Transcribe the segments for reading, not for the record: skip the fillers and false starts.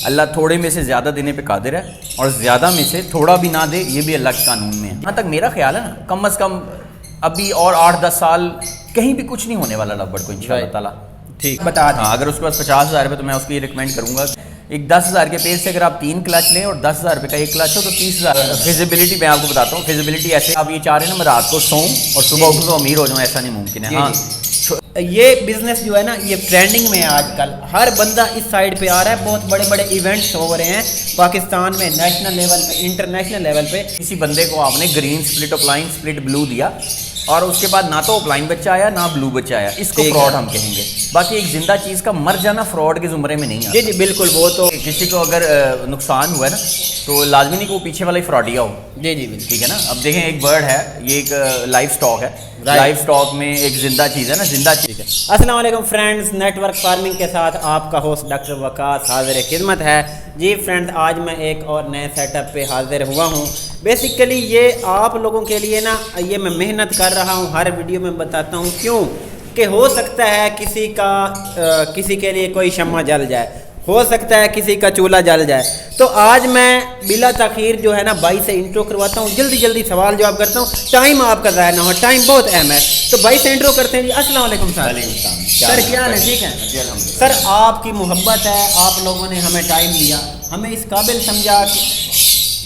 اللہ تھوڑے میں سے زیادہ دینے پہ قادر ہے اور زیادہ میں سے تھوڑا بھی نہ دے، یہ بھی اللہ کے قانون میں ہے. جہاں تک میرا خیال ہے نا، کم از کم ابھی اور 8-10 سال کہیں بھی کچھ نہیں ہونے والا لو برڈ کو انشاءاللہ تعالیٰ. ٹھیک بتا دیں. اگر اس کے پاس 50,000 روپے تو میں اس کو یہ ریکمینڈ کروں گا ایک 10,000 کے پیج سے اگر آپ 3 کلچ لیں اور 10,000 روپے کا ایک کلچ ہو تو 30,000. فیزیبلٹی میں آپ کو بتاتا ہوں، فیزیبلٹی ایسے آپ یہ چاہ رہے ہیں نا میں رات کو سوؤں اور صبح اٹھوں تو امیر ہو جاؤں، ایسا نہیں ممکن ہے. ہاں یہ بزنس جو ہے نا یہ ٹرینڈنگ میں ہے آج کل، ہر بندہ اس سائڈ پہ آ رہا ہے. بہت بڑے بڑے ایونٹس ہو رہے ہیں پاکستان میں، نیشنل لیول پہ، انٹرنیشنل لیول پہ. کسی بندے کو آپ نے گرین سپلٹ اپلائن سپلٹ بلو دیا اور اس کے بعد نہ تو اپلائن بچہ آیا نہ بلو بچہ آیا، اس کو فراڈ ہم کہیں گے. باقی ایک زندہ چیز کا مر جانا فراڈ کے زمرے میں نہیں آتا. جی بالکل. وہ تو کسی کو اگر نقصان ہوا ہے نا تو لازمی نہیں کہ وہ پیچھے والا ہی فراڈیا ہو. جی بالکل ٹھیک ہے نا. اب دیکھیں ایک برڈ ہے، یہ ایک لائف سٹاک ہے. لائف سٹاک میں ایک زندہ چیز ہے نا، زندہ چیز ہے. السلام علیکم فرینڈز، نیٹ ورک فارمنگ کے ساتھ آپ کا ہوسٹ ڈاکٹر وقاص حاضر خدمت ہے. جی فرینڈز، آج میں ایک اور نئے سیٹ اپ پہ حاضر ہوا ہوں. بیسیکلی یہ آپ لوگوں کے لیے نا، یہ میں محنت کر رہا ہوں، ہر ویڈیو میں بتاتا ہوں کیوں کہ ہو سکتا ہے کسی کے لیے کوئی شمع جل جائے، ہو سکتا ہے کسی کا چولہا جل جائے. تو آج میں بلا تاخیر جو ہے نا بھائی سے انٹرو کرواتا ہوں، جلدی سوال جواب کرتا ہوں، ٹائم آپ کا ضائع نہ ہو، ٹائم بہت اہم ہے. تو بھائی سے انٹرو کرتے ہیں. جی السلام علیکم سر. سر کیا ہے؟ ٹھیک ہے سر. آپ کی محبت ہے، آپ لوگوں نے ہمیں ٹائم دیا، ہمیں اس قابل سمجھا کہ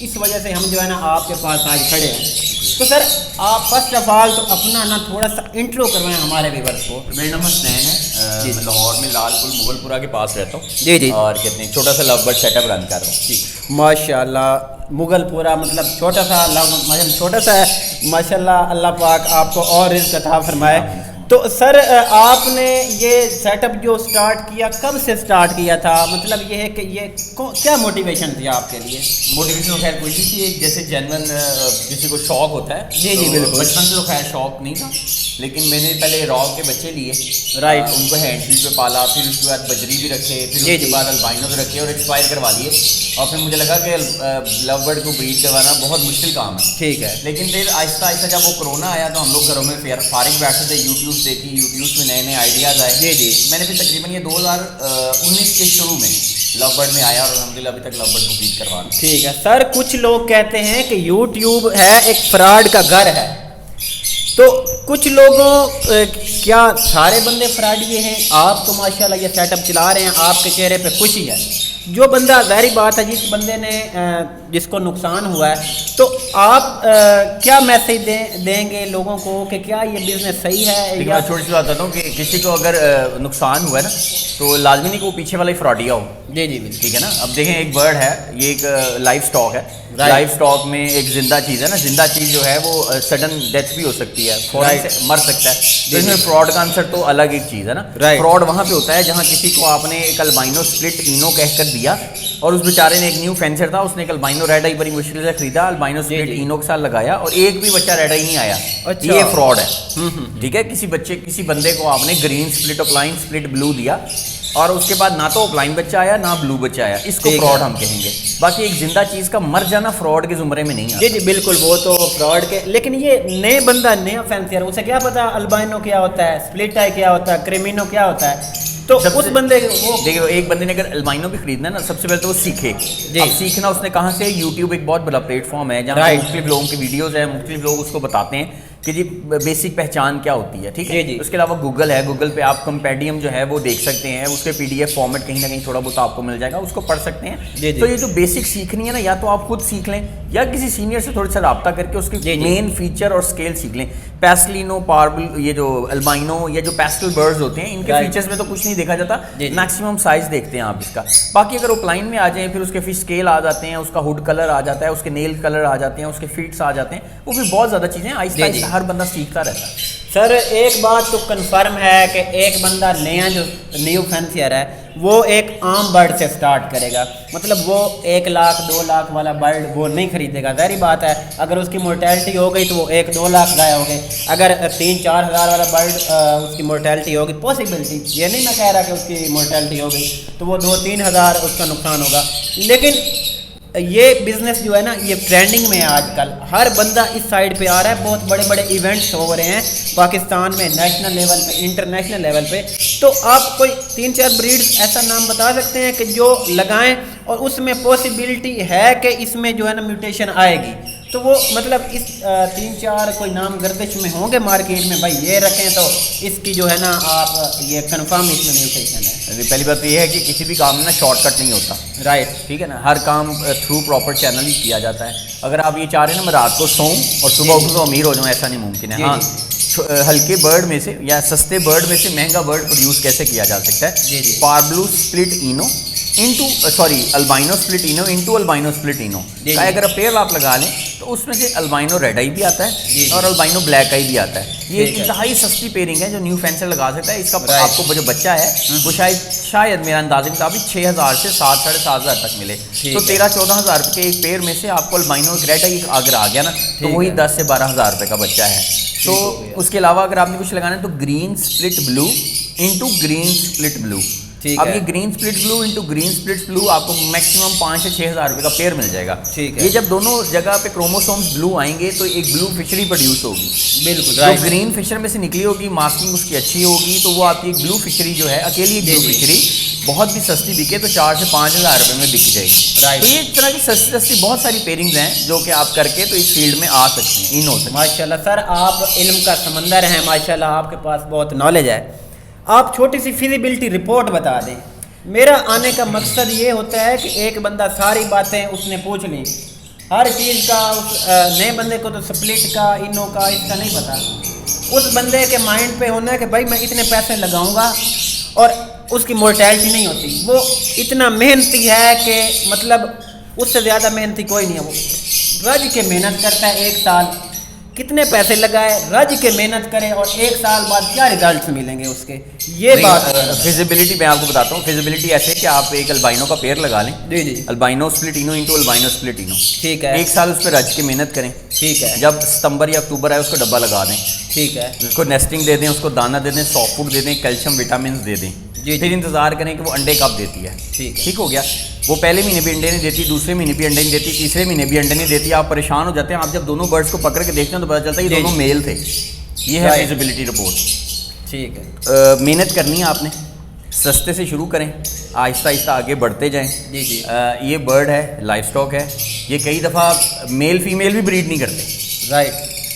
اس وجہ سے ہم جو ہے نا آپ کے پاس آج کھڑے ہیں. تو سر آپ فرسٹ آف آل تو اپنا نا تھوڑا سا انٹرو کروائیں ہمارے ویورس کو. میرا نام حسنین ہے، میں لاہور میں لال پور مغل پورہ کے پاس رہتا ہوں. جی اور کتنے چھوٹا سا لو برڈ سیٹ اپ رن کر رہا ہوں. جی ماشاء اللہ. مغل پورہ مطلب چھوٹا سا چھوٹا سا ہے، ماشاء اللہ. اللہ پاک آپ کو اور رزق عطا فرمائے. تو سر آپ نے یہ سیٹ اپ جو سٹارٹ کیا، کب سے سٹارٹ کیا تھا؟ مطلب یہ ہے کہ یہ کیا موٹیویشن تھی آپ کے لیے؟ موٹیویشن خیر کوئی نہیں تھی، جیسے جینون کسی کو شوق ہوتا ہے. جی بالکل. بچپن سے تو خیر شوق نہیں تھا، لیکن میں نے پہلے راگ کے بچے لیے. رائٹ. ان کو ہینڈ فیڈ پہ پالا، پھر اس کے بعد بجری بھی رکھے، پھر اس کے بعد البائنوز رکھے اور ایکسپائر کروا لیے. اور پھر مجھے لگا کہ لو برڈ کو بریڈ کروانا بہت مشکل کام ہے. ٹھیک ہے. لیکن پھر آہستہ جب وہ کرونا آیا تو ہم لوگ گھروں میں فارغ بیٹھے تھے، یوٹیوب دیکھی، یوٹیوب میں نئے آئیڈیاز آئے. جی میں نے پھر تقریباً یہ 2019 کے شروع میں لو برڈ میں آیا اور الحمدللہ ابھی تک لو برڈ کو بریڈ کروا رہا ہوں. ٹھیک ہے سر. کچھ لوگ کہتے ہیں کہ یوٹیوب ہے ایک فراڈ کا گھر ہے، تو کچھ لوگوں کیا سارے بندے فراڈیے ہیں؟ آپ تو ماشاءاللہ یہ سیٹ اپ چلا رہے ہیں، آپ کے چہرے پہ خوشی ہے. جو بندہ ظاہری بات ہے جس بندے نے جس کو نقصان ہوا ہے، تو آپ کیا میسیج دیں گے لوگوں کو کہ کیا یہ بزنس صحیح ہے؟ میں چھوٹی سی بات بتاتا ہوں کہ کسی کو اگر نقصان ہوا ہے نا تو لازمی نہیں کہ وہ پیچھے والا ہی فراڈیا ہو. جی بالکل. ٹھیک ہے نا. اب دیکھیں ایک برڈ ہے، یہ ایک لائف سٹاک ہے. لائف سٹاک میں ایک زندہ چیز ہے نا، زندہ چیز جو ہے وہ سڈن ڈیتھ بھی ہو سکتی ہے، فوراً سے مر سکتا ہے. تو اس میں فراڈ کا آنسر تو الگ ایک چیز ہے نا. فراڈ وہاں پہ ہوتا ہے جہاں کسی کو آپ نے ایک البائنو سپلٹ اینو کہہ کر دیا اور اس بیچارے نے ایک نیو فینسر تھا، اس نے ایک البائنو ریڈ آئی بڑی مشکل سے خریدا، البائنو سپلٹ اینو کے ساتھ لگایا اور ایک بھی بچہ ریڈ آئی نہیں آیا. یہ فراڈ ہے. ٹھیک ہے. کسی بندے کو آپ نے گرین سپلٹ اپلائن سپلٹ بلو دیا اور اس کے بعد نہ تو اپلائن بچہ آیا نہ بلو بچہ آیا، اس کو فراڈ ہم کہیں گے. باقی ایک زندہ چیز کا مر جانا فراڈ کے زمرے میں نہیں آتا. جی بالکل. وہ تو فراڈ کے، لیکن یہ نئے بندہ نیا فینسر، اسے کیا پتا البائنو کیا ہوتا ہے، سپلٹ آئی کیا ہوتا ہے، کریمینو کیا ہوتا ہے. تو اس بندے دیکھو، ایک بندے نے اگر البائنو بھی خریدنا ہے نا، سب سے پہلے تو وہ سیکھے. اب سیکھنا اس نے کہاں سے؟ یوٹیوب ایک بہت بڑا پلیٹ فارم ہے جہاں مختلف لوگوں کی ویڈیوز ہیں، مختلف لوگ اس کو بتاتے ہیں کہ جی بیسک پہچان کیا ہوتی ہے. ٹھیک ہے. اس کے علاوہ گوگل ہے، گوگل پہ آپ کمپیڈیم جو ہے وہ دیکھ سکتے ہیں، اس کے PDF فارمیٹ کہیں نہ کہیں تھوڑا بہت آپ کو مل جائے گا، اس کو پڑھ سکتے ہیں. تو یہ جو بیسک سیکھنی ہے نا، یا تو آپ خود سیکھ لیں یا کسی سینئر سے تھوڑا سا رابطہ کر کے اس کے مین فیچر اور اسکیل سیکھ لیں. پیسلینو، پاربل، یہ جو البائنو، یہ جو پیسٹل برڈز ہوتے ہیں، ان کے فیچرز میں تو کچھ نہیں دیکھا جاتا، میکسیمم سائز دیکھتے ہیں آپ اس کا. باقی اگر اوپلائن میں آ جائیں پھر اس کے فش اسکیل آ جاتے ہیں، اس کا ہوڈ کلر آ جاتا ہے، اس کے نیل کلر آ جاتے ہیں، اس کے فیٹس آ جاتے ہیں، وہ بھی بہت زیادہ چیزیں آہستہ ہر بندہ سیکھتا رہتا ہے. سر ایک بات تو کنفرم ہے کہ ایک بندہ نیا جو نیو فینسیئر ہے وہ ایک عام برڈ سے سٹارٹ کرے گا. مطلب وہ 1 لاکھ 2 لاکھ والا برڈ وہ نہیں خریدے گا. ظاہری بات ہے اگر اس کی مورٹیلٹی ہو گئی تو وہ 1-2 لاکھ ضائع ہو گئے. اگر 3-4 ہزار والا برڈ اس کی مورٹیلٹی ہوگی، پاسبلٹی یہ نہیں میں کہہ رہا کہ اس کی مورٹیلٹی ہو گئی تو وہ 2-3 ہزار اس کا نقصان ہوگا. لیکن یہ بزنس جو ہے نا یہ ٹرینڈنگ میں ہے آج کل، ہر بندہ اس سائڈ پہ آ رہا ہے، بہت بڑے بڑے ایونٹس ہو رہے ہیں پاکستان میں، نیشنل لیول پہ، انٹرنیشنل لیول پہ. تو آپ کوئی 3-4 بریڈز ایسا نام بتا سکتے ہیں کہ جو لگائیں اور اس میں پاسبلٹی ہے کہ اس میں جو ہے نا میوٹیشن آئے گی؟ تو وہ مطلب اس 3-4 کوئی نام گردش میں ہوں گے مارکیٹ میں، بھائی یہ رکھیں تو اس کی جو ہے نا آپ یہ کنفرم اس میں میوٹیشن ہے. پہلی بات یہ ہے کہ کسی بھی کام میں نا شارٹ کٹ نہیں ہوتا. رائٹ. ٹھیک ہے نا، ہر کام تھرو پراپر چینل ہی کیا جاتا ہے. اگر آپ یہ چاہ رہے ہیں نا میں رات کو سوؤں اور صبح اٹھوں تو امیر ہو جاؤں، ایسا نہیں ممکن ہے. ہاں ہلکے برڈ میں سے یا سستے برڈ میں سے مہنگا برڈ پروڈیوس کیسے کیا جا سکتا ہے؟ پاربلو سپلٹ اینو البائنو سپلٹ اینو انٹو البائنو سپلٹ اینو کا اگر پیئر آپ لگا لیں تو اس میں سے البائنو ریڈ آئی بھی آتا ہے اور البائنو بلیک آئی بھی آتا ہے. یہ انتہائی سستی پیئرنگ ہے جو نیو فینسر لگا سکتا ہے. اس کا آپ کو جو بچہ ہے وہ شاید میرا اندازے مطابق 6,000 سے 7,500 تک ملے. تو 13-14 ہزار کے ایک پیئر میں سے آپ کو البائنو ایک ریڈ آئی اگر آ گیا نا تو وہی 10 سے 12 ہزار روپے کا بچہ ہے. تو اس کے علاوہ اگر آپ نے کچھ لگانا ہے تو گرین سپلٹ بلو انٹو گرین سپلٹ بلو. اب یہ گرین سپلٹ بلو انٹو گرین سپلٹ بلو آپ کو میکسیمم 5 سے 6 ہزار روپے کا پیئر مل جائے گا. یہ جب دونوں جگہ پہ کروموسومز بلو آئیں گے تو ایک بلو فشری پروڈیوس ہوگی. بالکل. جو گرین فشر میں سے نکلی ہوگی، ماسکنگ اس کی اچھی ہوگی، تو وہ آپ کی ایک بلو فشری جو ہے اکیلی بلو فشری بہت بھی سستی بکے تو 4 سے 5 ہزار روپے میں بک جائے گی. تو یہ اس طرح کی سستی سستی بہت ساری پیئرنگز ہیں جو کہ آپ کر کے تو اس فیلڈ میں آ سکتے ہیں. ان ہو سکتے ہیں. ماشاء اللہ سر، آپ علم کا سمندر ہیں، ماشاء اللہ آپ کے پاس بہت نالج ہے. آپ چھوٹی سی فیزیبلٹی رپورٹ بتا دیں. میرا آنے کا مقصد یہ ہوتا ہے کہ ایک بندہ ساری باتیں اس نے پوچھ لیں، ہر چیز کا اس نئے بندے کو تو سپلٹ کا انو کا اس کا نہیں پتا. اس بندے کے مائنڈ پہ ہونا ہے کہ بھائی میں اتنے پیسے لگاؤں گا اور اس کی مورٹیلٹی نہیں ہوتی. وہ اتنا محنتی ہے کہ مطلب اس سے زیادہ محنتی کوئی نہیں ہے. وہ رج کے محنت کرتا ہے، 1 سال کتنے پیسے لگائے، رج کے محنت کرے اور 1 سال بعد کیا ریزلٹس ملیں گے اس کے. یہ بات فیزیبلٹی میں آپ کو بتاتا ہوں. فیزیبلٹی ایسے کہ آپ ایک البائنو کا پیئر لگا لیں. جی البائنو سپلٹ اینو انٹو البائنو سپلٹ اینو. ٹھیک ہے. 1 سال اس پہ رج کے محنت کریں. ٹھیک ہے. جب ستمبر یا اکتوبر آئے اس کو ڈبہ لگا دیں. ٹھیک ہے. اس کو نیسٹنگ دے دیں، اس کو دانہ دے دیں، سافٹ فوڈ دے دیں، کیلشیم وٹامنس دے دیں. پھر انتظار کریں کہ وہ انڈے کب دیتی ہے. ٹھیک ہو گیا. وہ پہلے مہینے بھی انڈے نہیں دیتی، دوسرے مہینے بھی انڈے نہیں دیتی، تیسرے مہینے بھی انڈے نہیں دیتی. آپ پریشان ہو جاتے ہیں. آپ جب دونوں برڈس کو پکڑ کے دیکھتے ہیں تو پتہ چلتا ہے یہ دونوں میل تھے. یہ ہے فیزیبلٹی رپورٹ. ٹھیک ہے. محنت کرنی ہے آپ نے، سستے سے شروع کریں، آہستہ آہستہ آگے بڑھتے جائیں. یہ برڈ ہے، لائف اسٹاک ہے. یہ کئی دفعہ میل فیمیل بھی بریڈ نہیں کرتے. رائٹ.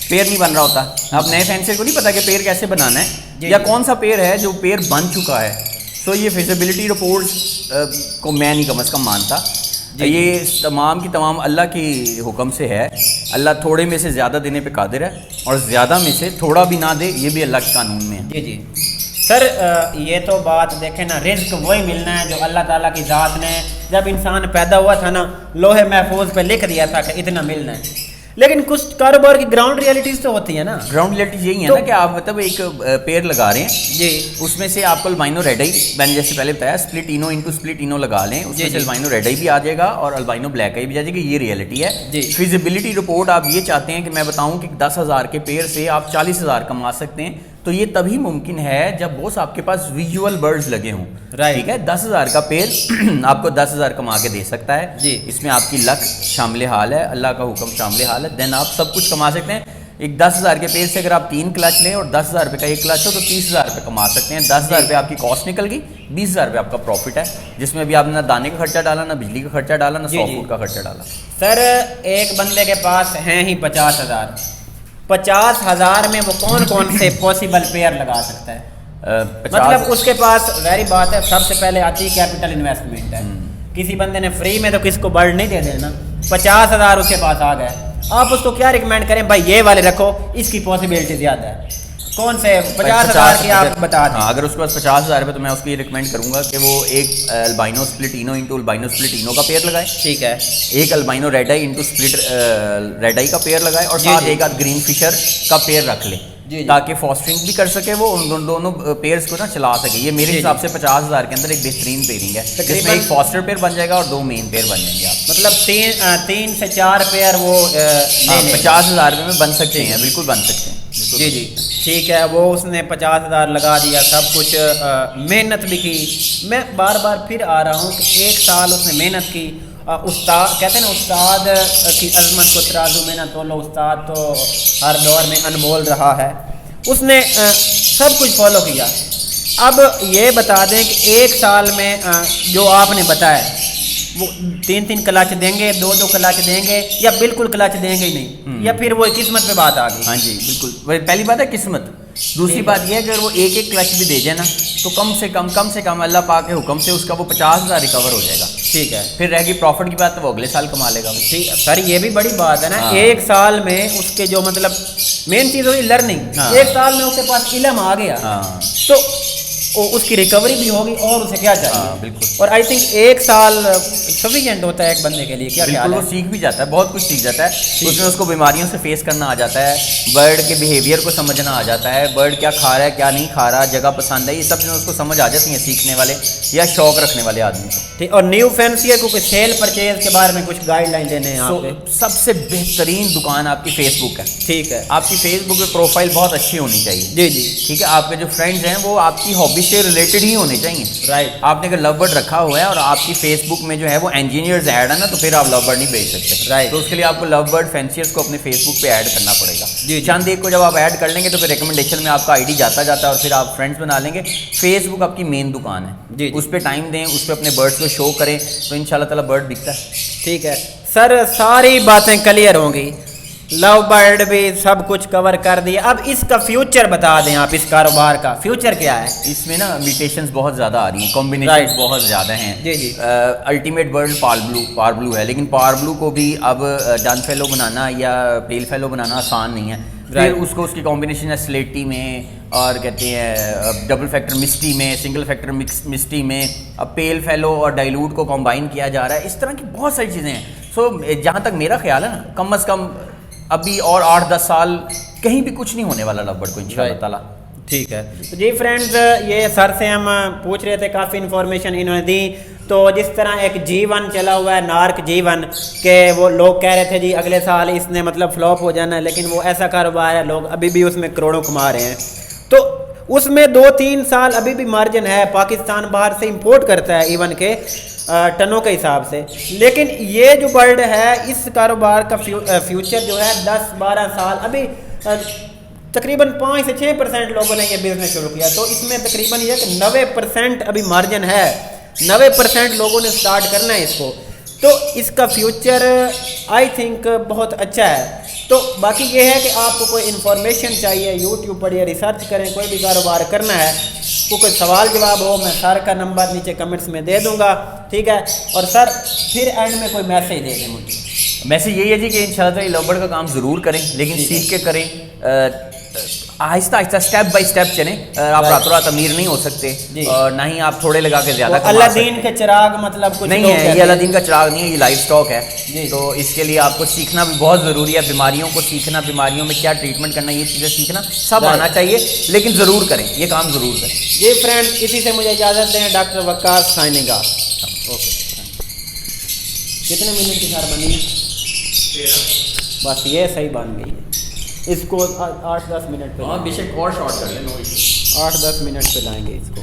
پیئر نہیں بن رہا ہوتا. اب نئے فینسر کو نہیں پتا کہ پیئر کیسے بنانا ہے یا کون سا پیئر ہے جو پیئر بن چکا ہے. سو یہ فیزیبلٹی رپورٹس کو میں نہیں کم از کم مانتا. یہ تمام کی تمام اللہ کی حکم سے ہے. اللہ تھوڑے میں سے زیادہ دینے پہ قادر ہے اور زیادہ میں سے تھوڑا بھی نہ دے، یہ بھی اللہ کے قانون میں ہے. جی سر، یہ تو بات دیکھیں نا، رزق وہی ملنا ہے جو اللہ تعالیٰ کی ذات نے جب انسان پیدا ہوا تھا نا لوہے محفوظ پہ لکھ دیا تھا کہ اتنا ملنا ہے. لیکن کچھ کاروبار کی گراؤنڈ ریئلٹیز تو ہوتی ہیں نا. گراؤنڈ ریئلٹیز یہی ہے نا کہ آپ مطلب ایک پیئر لگا رہے ہیں جی، اس میں سے آپ کو البائنو ریڈ آئی، میں نے جیسے پہلے بتایا سپلٹ اینو انٹو سپلٹ اینو لگا لیں، اس میں سے البائنو ریڈ آئی بھی آ جائے گا اور البائنو بلیک آئی بھی آ جائے گی. یہ ریئلٹی ہے. فیزیبلٹی رپورٹ آپ یہ چاہتے ہیں کہ میں بتاؤں کہ 10,000 کے پیئر سے آپ 40,000 کما سکتے ہیں، تو یہ تبھی ممکن ہے جب بوس آپ کے پاس ویژول برڈز لگے ہوں. ٹھیک ہے. 10,000 کا پیئر آپ کو 10,000 کما کے دے سکتا ہے. جی اس میں آپ کی لک شامل حال ہے، اللہ کا حکم شامل حال ہے، دین آپ سب کچھ کما سکتے ہیں. ایک 10,000 کے پیئر سے اگر آپ 3 کلچ لیں اور 10,000 روپے کا ایک کلچ ہو تو 30,000 روپے کما سکتے ہیں. 10,000 روپے آپ کی کاسٹ نکل گئی، 20,000 روپے آپ کا پروفٹ ہے، جس میں ابھی آپ نے نہ دانے کا خرچہ ڈالا، نہ بجلی کا خرچہ ڈالا، نہ سافٹ فوڈ کا خرچہ ڈالا. سر ایک بندے کے پاس ہیں ہی 50,000. 50,000 میں وہ کون سے پاسبل پیئر لگا سکتا ہے؟ مطلب اس کے پاس ظاہری بات ہے سب سے پہلے آتی ہے کیپٹل انویسٹمنٹ ہے. کسی بندے نے فری میں تو کس کو برڈ نہیں دے دینا. 50,000 اس کے پاس آ گئے، آپ اس کو کیا ریکمینڈ کریں؟ بھائی یہ والے رکھو، اس کی پاسبلٹی زیادہ ہے. کون سے 50,000 کی آپ بتا دیں؟ اگر اس کے پاس 50,000 روپے تو میں اس کو یہ ریکمینڈ کروں گا کہ وہ ایک البائنو سپلٹ اینو انٹو البائنو سپلٹ اینو کا پیئر لگائے. ٹھیک ہے. ایک albino red I into split red آئی کا پیئر لگائے اور ساتھ ایک آدھ گرین فشر کا پیئر رکھ لیں تاکہ فاسٹرنگ بھی کر سکے وہ ان دونوں پیئرز کو نا چلا سکے. یہ میرے حساب سے 50,000 کے اندر ایک بہترین پیئرنگ ہے جس میں ایک فاسٹر پیئر بن جائے گا اور 2 مین پیئر بن جائیں گے. آپ مطلب 3 سے 4 پیئر وہ 50,000 روپے میں بن سکتے ہیں، بالکل بن سکتے ہیں. جی ٹھیک ہے. وہ اس نے 50,000 لگا دیا، سب کچھ محنت بھی کی. میں بار بار پھر آ رہا ہوں کہ 1 سال اس نے محنت کی استاد کہتے ہیں نا استاد کی عظمت کو ترازو میں نہ تولو، استاد تو ہر دور میں انمول رہا ہے، اس نے سب کچھ فالو کیا۔ اب یہ بتا دیں کہ ایک سال میں جو آپ نے بتایا وہ 3 کلچ دیں گے، 2 کلچ دیں گے، یا بالکل کلچ دیں گے ہی نہیں، یا پھر وہ قسمت پہ بات آ گئی؟ ہاں جی بالکل، پہلی بات ہے قسمت، دوسری بات یہ ہے کہ اگر وہ ایک کلچ بھی دے جائے نا تو کم سے کم اللہ پاک کے حکم سے اس کا وہ 50,000 ریکور ہو جائے گا، ٹھیک ہے، پھر رہ گئی پروفٹ کی بات تو وہ اگلے سال کما لے گا۔ ٹھیک سر، یہ بھی بڑی بات ہے نا، ایک سال میں اس کے جو مطلب مین چیز ہوئی لرننگ، ایک سال میں اس کے پاس علم آ گیا تو اس کی ریکوری بھی ہوگی، اور اسے کیا چاہیے؟ بالکل، اور آئی تھنک ایک سال سفیشینٹ ہوتا ہے ایک بندے کے لیے، کیا خیال ہے؟ وہ سیکھ بھی جاتا ہے، بہت کچھ سیکھ جاتا ہے، اس میں اس کو بیماریوں سے فیس کرنا آ جاتا ہے، برڈ کے بیہیویئر کو سمجھنا آ جاتا ہے، برڈ کیا کھا رہا ہے کیا نہیں کھا رہا، جگہ پسند ہے، یہ سب چیزیں اس کو سمجھ آ جاتی ہیں سیکھنے والے یا شوق رکھنے والے آدمی کو۔ ٹھیک، اور نیو فینسیئر کو کوئی سیل پرچیز کے بارے میں کچھ گائیڈ لائن دینے ہیں آپ کے؟ سب سے بہترین دکان آپ کی فیس بک ہے، ٹھیک ہے، آپ کی فیس بک پہ پروفائل بہت اچھی ہونی چاہیے، جی جی ٹھیک ہے، آپ کے جو فرینڈز ہیں وہ آپ کی ہابی سے ریلیٹڈ ہی ہونے چاہیے، رائٹ۔ آپ نے اگر لو برڈ رکھا ہوا ہے اور آپ کی فیس بک میں جو ہے وہ انجینئرز ایڈ ہے نا، تو پھر آپ لو برڈ نہیں بھیج سکتے، رائٹ۔ تو اس کے لیے آپ کو لو برڈ فینسیئرز کو اپنے فیس بک پہ ایڈ کرنا پڑے گا، جی، چند ایک کو جب آپ ایڈ کر لیں گے تو پھر ریکمنڈیشن میں آپ کا آئی ڈی جاتا ہے اور پھر آپ فرینڈز بنا لیں گے۔ فیس بک آپ کی مین دکان ہے، جی، اس پہ ٹائم دیں، اس پہ اپنے برڈس کو شو کریں تو ان شاء اللہ تعالیٰ برڈ بکتا ہے۔ ٹھیک ہے سر، ساری باتیں کلیئر ہوں گی، لو برڈ بھی سب کچھ کور کر دیا، اب اس کا فیوچر بتا دیں آپ، اس کاروبار کا فیوچر کیا ہے؟ اس میں نا میوٹیشنز بہت زیادہ آ رہی ہیں، کمبینیشنز بہت زیادہ ہیں، جی جی، الٹیمیٹ برڈ پار بلو ہے، لیکن پار بلو کو بھی اب ڈن فیلو بنانا یا پیل فیلو بنانا آسان نہیں ہے، پھر اس کو اس کی کمبینیشن ہے سلیٹی میں، اور کہتے ہیں ڈبل فیکٹر مسٹی میں، سنگل فیکٹر مسٹی میں، اب پیل فیلو اور ڈائلوٹ کو کمبائن کیا جا رہا ہے، اس طرح کی بہت ساری چیزیں ہیں۔ سو جہاں تک میرا خیال ہے نا، کم از کم ابھی اور 8-10 سال کہیں بھی کچھ نہیں ہونے والا لو برڈ کو انشاءاللہ تعالیٰ۔ ٹھیک ہے جی فرینڈز، یہ سر سے ہم پوچھ رہے تھے، کافی انفارمیشن انہوں نے دی، تو جس طرح ایک G1 چلا ہوا ہے، نارک G1، کہ وہ لوگ کہہ رہے تھے جی اگلے سال اس نے مطلب فلاپ ہو جانا ہے، لیکن وہ ایسا کاروبار ہے، لوگ ابھی بھی اس میں کروڑوں کما رہے ہیں، تو اس میں 2-3 سال ابھی بھی مارجن ہے، پاکستان باہر سے امپورٹ کرتا ہے ایون کے ٹنوں کے حساب سے، لیکن یہ جو برڈ ہے اس کاروبار کا فیوچر جو ہے 10-12 سال، ابھی تقریباً 5 سے 6% لوگوں نے یہ بزنس شروع کیا، تو اس میں تقریباً یہ کہ 90% ابھی مارجن ہے، 90% لوگوں نے سٹارٹ کرنا ہے اس کو، تو اس کا فیوچر آئی تھنک بہت اچھا ہے۔ تو باقی یہ ہے کہ آپ کو کوئی انفارمیشن چاہیے، یوٹیوب پر یا ریسرچ کریں، کوئی بھی کاروبار کرنا ہے، کوئی سوال جواب ہو، میں سر کا نمبر نیچے کمنٹس میں دے دوں گا، ٹھیک ہے، اور سر پھر اینڈ میں کوئی میسیج دے دیں مجھے۔ میسیج یہی ہے جی کہ انشاءاللہ تعالیٰ لو برڈ کا کام ضرور کریں، لیکن سیکھ کے کریں، آہستہ آہستہ اسٹیپ بائی اسٹیپ چلیں، آپ راتوں رات امیر نہیں ہو سکتے، اور نہ ہی آپ تھوڑے لگا کے زیادہ کما اللہ سکتے۔ دین کے چراغ مطلب کچھ نہیں ہے، یہ اللہ دین کا چراغ نہیں ہے، یہ لائف سٹاک ہے، تو اس کے لیے آپ کو سیکھنا بھی بہت ضروری ہے، بیماریوں کو سیکھنا، بیماریوں میں کیا ٹریٹمنٹ کرنا، یہ چیزیں سیکھنا سب آنا چاہیے، لیکن ضرور کریں، یہ کام ضرور کریں۔ جی فرینڈ، اسی سے مجھے اجازت دیں، ڈاکٹر وقاص سائننگ آف۔ اوکے، کتنے منٹ کی سر بنی؟ بس یہ صحیح بن گئی ہے، اس کو 8-10 منٹ پہ، بے شک اور شارٹ کر لیں، 8-10 منٹ پہ لائیں گے اس کو۔